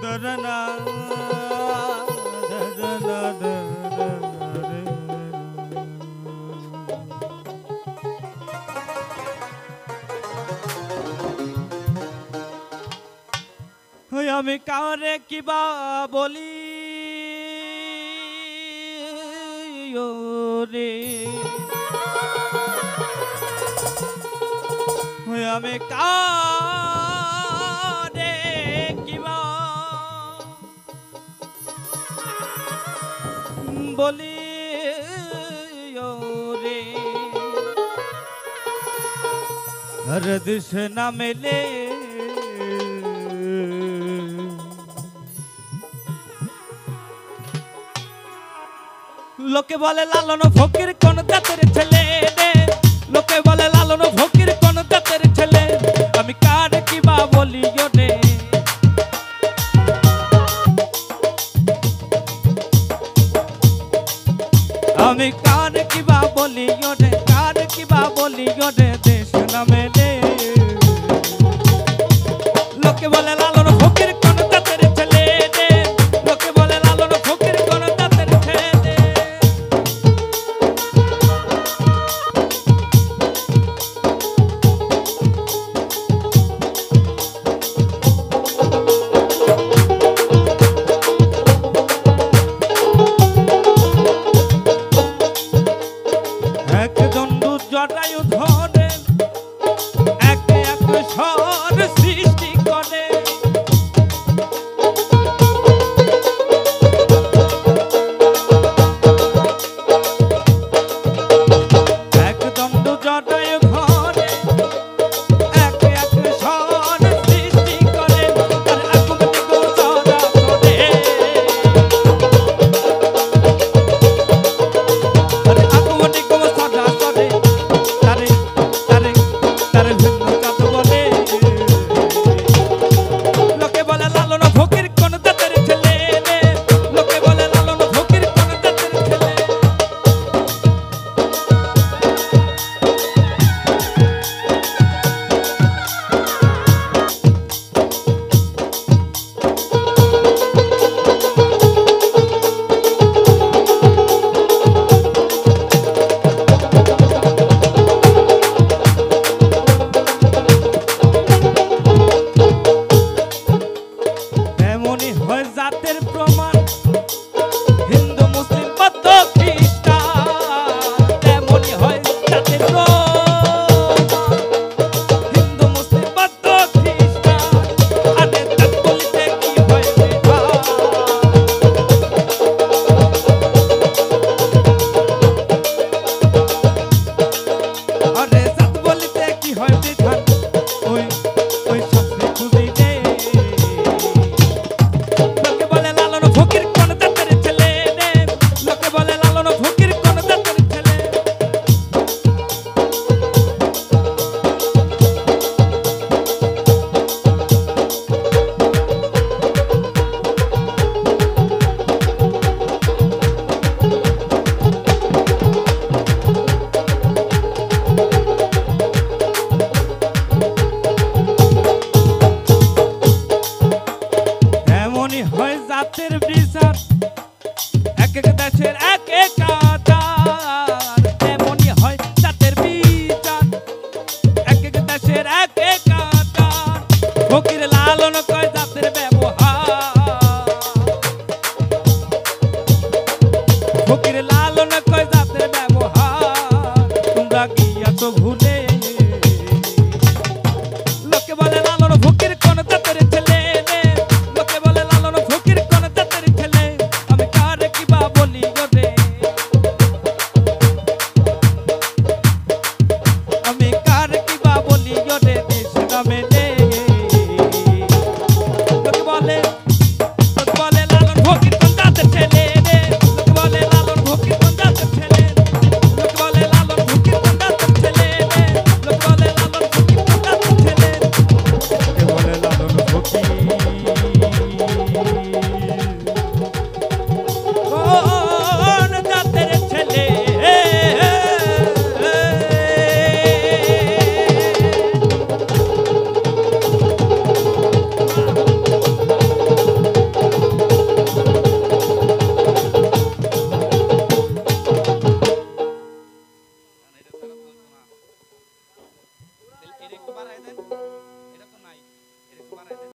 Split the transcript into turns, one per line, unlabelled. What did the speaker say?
দরনা দরনা দরনা ওই আমি কারে কিবা বলি রে ওই আমি কারে কিবা বলি রে हर दिश न मिले লোকে বলে লালন ফকির কোন জাতের ছেলে রে লোকে বলে লালন ফকির কোন জাতের ছেলে আমি কার কিবা বলি রে আমি কার কিবা বলি রে কার কিবা বলি রে দেশ নামে রে লোকে বলে লালন ফকির কোন জাতের ছেলে রে লোকে বলে লালন ফকির কোন জাতের ছেলে এক দণ্ডু জটায়ু ধরে এক এক স্বর সৃষ্টি করে এক দণ্ডু জটায়ু ধরে এক এক স্বর সৃষ্টি করে আর আকুমতি গোচরা করে আর আকুমতি গোচরা করে তারে তারে তারে ভিন্ন জাত বলে লোকে বলে লালন ফকির কোন জাতের ছেলে রে লোকে বলে লালন ফকির কোন জাতের ছেলে এমনই হয় জাতের প্রমাণ হিন্দু মুসলিম বৌদ্ধ খ্রিস্টান এমনই হয় জাতের প্রমাণ হিন্দু মুসলিম বৌদ্ধ খ্রিস্টান আরে জাত বলতে কি হয় বিধান আরে জাত বলতে কি হয় বিধান ওই ওই শাস্ত্রে খুঁজি রে লোকে বলে লালন ফকির কোন জাতের ছেলে রে লোকে বলে লালন ফকির কোন জাতের ছেলে এটা একটু বাড়ায় দেন, এটা তো নাই, এটা একটু বাড়ায় দেন।